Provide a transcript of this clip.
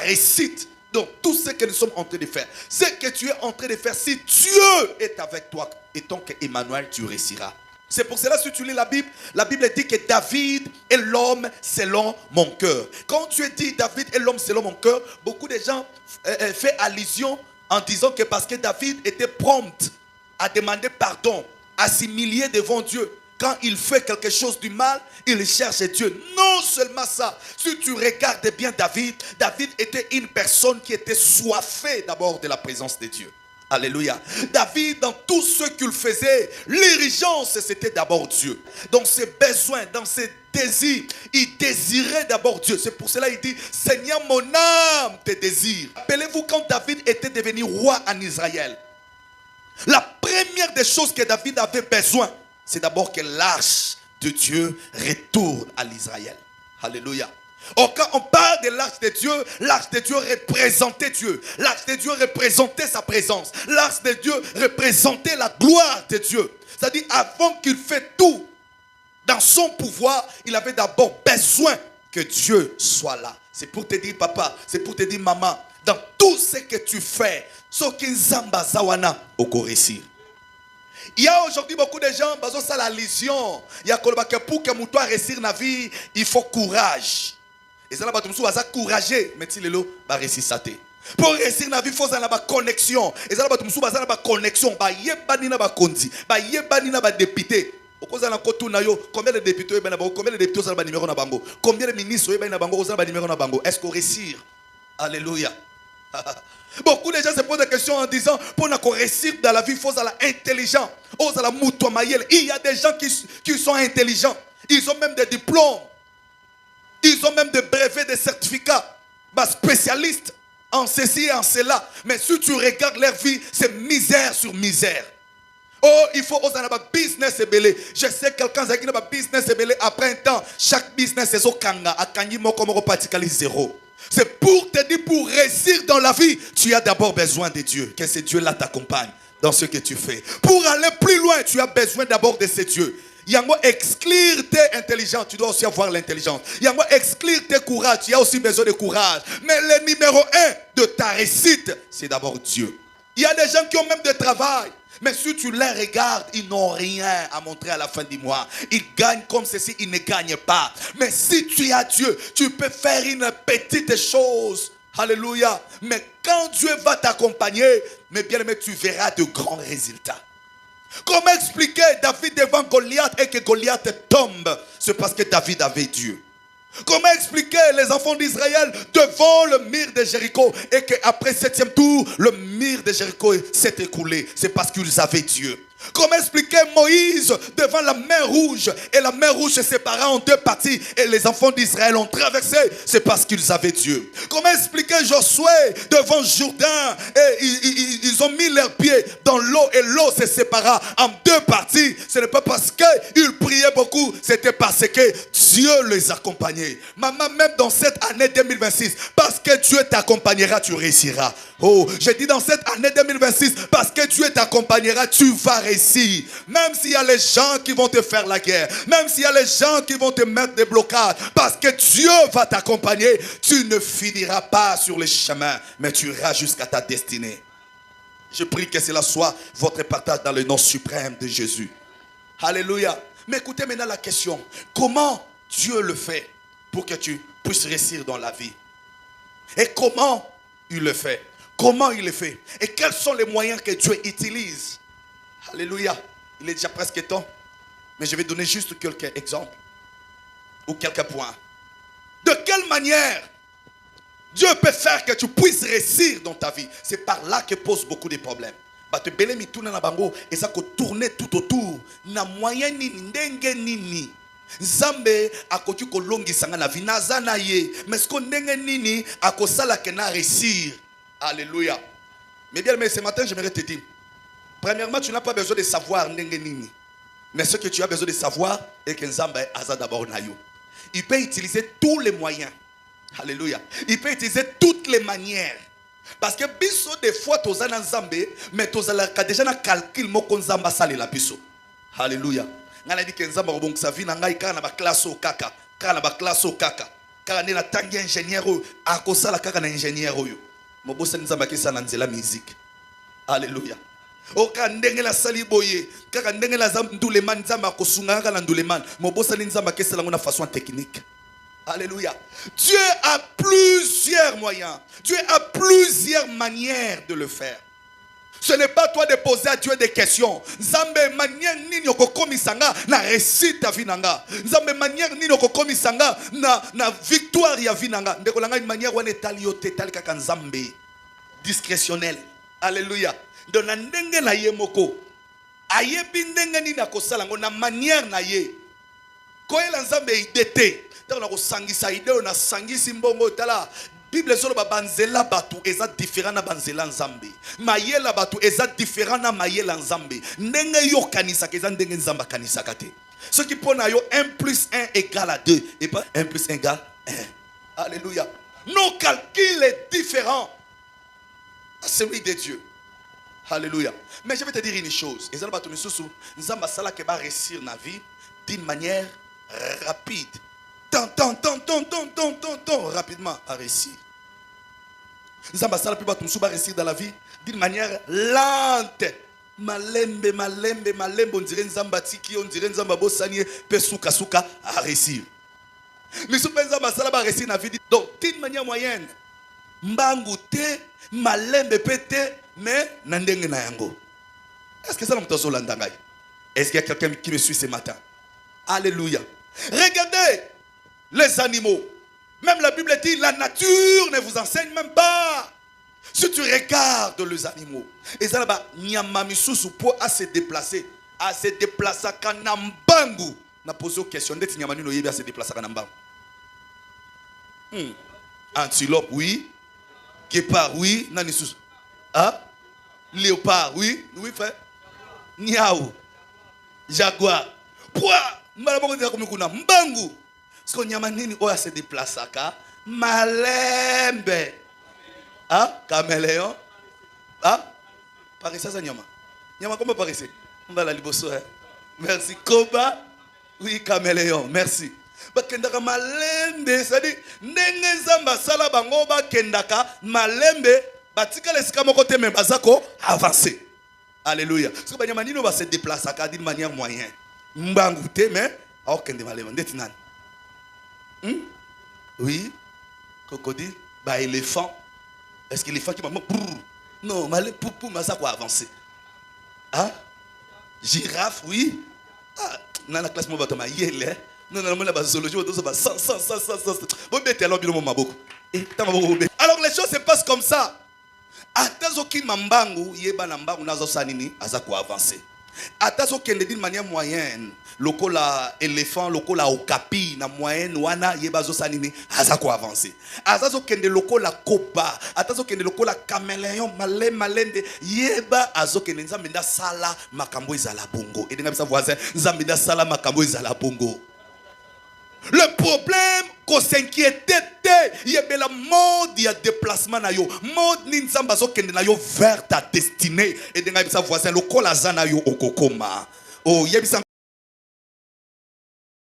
réussite dans tout ce que nous sommes en train de faire. Ce que tu es en train de faire, si Dieu est avec toi, et tant qu'Emmanuel, tu réussiras. C'est pour cela, si tu lis la Bible dit que David est l'homme selon mon cœur. Quand Dieu dit David est l'homme selon mon cœur, beaucoup de gens font allusion en disant que parce que David était prompt à demander pardon, à s'humilier devant Dieu. Quand il fait quelque chose du mal, il cherche Dieu. Non seulement ça, si tu regardes bien David était une personne qui était soifée d'abord de la présence de Dieu. Alléluia. David, dans tout ce qu'il faisait, l'urgence, c'était d'abord Dieu. Dans ses besoins, dans ses désirs, il désirait d'abord Dieu. C'est pour cela qu'il dit, Seigneur, mon âme te désire. Rappelez-vous quand David était devenu roi en Israël. La première des choses que David avait besoin, c'est d'abord que l'arche de Dieu retourne à l'Israël. Alléluia. Or, quand on parle de l'arche de Dieu représentait Dieu. L'arche de Dieu représentait sa présence. L'arche de Dieu représentait la gloire de Dieu. C'est-à-dire, avant qu'il fait tout dans son pouvoir, il avait d'abord besoin que Dieu soit là. C'est pour te dire, papa, c'est pour te dire, maman, dans tout ce que tu fais, ce qui zamba zawana au réussir. Il y a aujourd'hui beaucoup de gens, ça la lésion. Il y a que pour que mon toit réussir dans la vie, il faut courage. Et ça, il faut courager, mais si le va réussir ça. Pour réussir dans la vie, il faut avoir connexion. Et ça, il faut avoir connexion. Il y a des députés. Combien de députés ont des numéros? Combien de ministres ont des numéros? Est-ce qu'on réussit? Alléluia. Beaucoup de gens se posent des questions en disant, pour réussir dans la vie, il faut être intelligent. Il y a des gens qui sont intelligents. Ils ont même des diplômes. Ils ont même des brevets, des certificats. Spécialistes en ceci et en cela. Mais si tu regardes leur vie, c'est misère sur misère. Oh, il faut oser un business belé. Je sais quelqu'un qui a un business belé. Après un temps, chaque business est au kanga. A kangi mo comme reparticali zéro. C'est pour te dire, pour réussir dans la vie, tu as d'abord besoin de Dieu. Que ce Dieu-là t'accompagne dans ce que tu fais. Pour aller plus loin, tu as besoin d'abord de ce Dieu. Yango exclure tes intelligences, tu dois aussi avoir l'intelligence. Yango exclure tes courages, tu as aussi besoin de courage. Mais le numéro 1 de ta réussite, c'est d'abord Dieu. Il y a des gens qui ont même de travail. Mais si tu les regardes, ils n'ont rien à montrer à la fin du mois. Ils gagnent comme ceci, ils ne gagnent pas. Mais si tu as Dieu, tu peux faire une petite chose. Alléluia. Mais quand Dieu va t'accompagner, mais bien aimé, tu verras de grands résultats. Comment expliquer David devant Goliath et que Goliath tombe? C'est parce que David avait Dieu. Comment expliquer les enfants d'Israël devant le mur de Jéricho et qu'après 7e tour, le mur de Jéricho s'est écoulé? C'est parce qu'ils avaient Dieu. Comment expliquer Moïse devant la mer rouge et la mer rouge se sépara en deux parties et les enfants d'Israël ont traversé? C'est parce qu'ils avaient Dieu. Comment expliquer Josué devant Jourdain et ils ont mis leurs pieds dans l'eau et l'eau se sépara en deux parties? Ce n'est pas parce qu'ils priaient beaucoup, c'était parce que Dieu les accompagnait. Maman, même dans cette année 2026, parce que Dieu t'accompagnera, tu réussiras. Oh, je dis dans cette année 2026, parce que Dieu t'accompagnera, tu vas réussir. Même s'il y a les gens qui vont te faire la guerre, même s'il y a les gens qui vont te mettre des blocages, parce que Dieu va t'accompagner, tu ne finiras pas sur le chemin, mais tu iras jusqu'à ta destinée. Je prie que cela soit votre partage dans le nom suprême de Jésus. Alléluia. Mais écoutez maintenant la question. Comment Dieu le fait pour que tu puisses réussir dans la vie? Et comment il le fait? Comment il le fait? Et quels sont les moyens que Dieu utilise? Alléluia. Il est déjà presque temps. Mais je vais donner juste quelques exemples. Ou quelques points. De quelle manière Dieu peut faire que tu puisses réussir dans ta vie? C'est par là que pose beaucoup de problèmes. Te belé mi tourne na bango et ça que tourner tout autour. Na moyen nini ndenge nini. Nzambe akoki ko longisa na vie nazana ye. Mais ce qu'on ndenge nini akosala ke na réussir. Alléluia. Mais bien, mais ce matin, j'aimerais te dire, premièrement, tu n'as pas besoin de savoir ndenge nini. Mais ce que tu as besoin de savoir est que Nzambe aza d'abord na yo. Il peut utiliser tous les moyens. Alléluia. Il peut utiliser toutes les manières. Parce que biso des fois toza na Nzambe, mais toza la déjà na calcul moko Nzamba sali la biso. Alléluia. Ngana dit que Nzamba robong sa vie na ngai kana ba classe au kaka, kana ba classe au kaka. Car on est la tangi ingénieur, à cause de la car on est ingénieur. Mon boss nous a marqué ça dans la musique. Alléluia. O ka ndenge la sali boye, kaka ndenge la zam nduleman zama kosunga ka nduleman. Mon boss nous a marqué ça de façon technique. Alléluia. Dieu a plusieurs moyens. Dieu a plusieurs manières de le faire. Ce n'est pas toi de poser à Dieu des questions. Nzambe manière nini okokomisanga na réussite ta vie nanga. Nzambe manière nini okokomisanga na victoire ya vie nanga. Ndeko langa une manière wana etali yo tetali kaka nzambe discrétionnel. Alléluia. Donc na ndenge na ye moko. Ayebi ndenge nini akosala ngo na manière na ye. Koyela nzambe idete. Donc na kosangisa ideo na sangisi mbongo tala. Bible solo ba banzela batu eza différent na banzela nzambe. Mayela batu eza différent na mayela nzambe. Ndenge yo kanisa keza ndenge nzamba kanisa kate. Ce qui pona yo 1 plus 1 égale à 2 et pas 1 plus 1 égale 1. Alléluia. Nos calculs est différent à celui de Dieu. Alléluia. Mais je vais te dire une chose. Et ça va te dire nzamba sala ke ba réussir na vie d'une manière rapide. Rapidement à réussir. Nous avons réussir dans la vie d'une manière lente. Malembe, on dirait Nzamba tiki, on dirait Nzamba bossanie, pesuka suka à réussir. Mais si on va réussir dans la vie, donc d'une manière moyenne, mbangute, malembe pete, mais nandenge na yango. Est-ce que ça nous t'en landangay? Est-ce qu'il y a quelqu'un qui me suit ce matin? Alléluia. Regardez les animaux. Même la Bible dit, la nature ne vous enseigne même pas. Si tu regardes les animaux, et ça là-bas, nyamamisusu pour à se déplacer kanambangu. Na posé une question, d'être nyamanu no yebi à se déplacer kanambangu. Antilope, oui. Guépard, oui. Nanisusu. Ah? Léopard, oui. Oui, frère. Niao. Jaguar. Pourquoi? Mbangu. Parce qu'on y a manini oya se déplace à malembe. Ah, caméléon. Ah, paraît ça nyama. Nyama comment paraît ça? On va la liboso. Merci. Koba. Oui, caméléon. Merci. Bakendaka malembe, ça dit ndenge nzamba sala bango bakendaka malembe batika lesika moko te me bazako avancer. Alléluia. Parce que banyama nino va se déplacer à d'une manière moyenne. Mbangu te mais akende malembe ndeti nani? Oui, crocodile, bah éléphant. Est-ce que l'éléphant qui m'a non, mais pour ça quoi avancer. Hein? Girafe, oui. Ah, dans la classe moi va tomber yele. Non, la zoologie va sans. Alors les choses se passent comme ça. Atazoki mambangu yeba nambangu nazo sanini azako avancer. Atazoki d'une manière moyenne. Lokola éléphant, lokola okapi, na moyenne, wana, yebazo sanini, azako avancer. Azazo kende lokola koba, atazo kende lokola caméléon, malende, yeba azo kende nzambenda sala makambo izala bongo. Et denga voisin, nzambenda sala makambo izala bongo. Le problème qu'on s'inquiétait, il y a la mode, il y a déplacement na yo. Mode ni nzamba zo kende na yo vers ta destinée. Et denga voisin, lokola zana yo okokoma. Oh, yebisa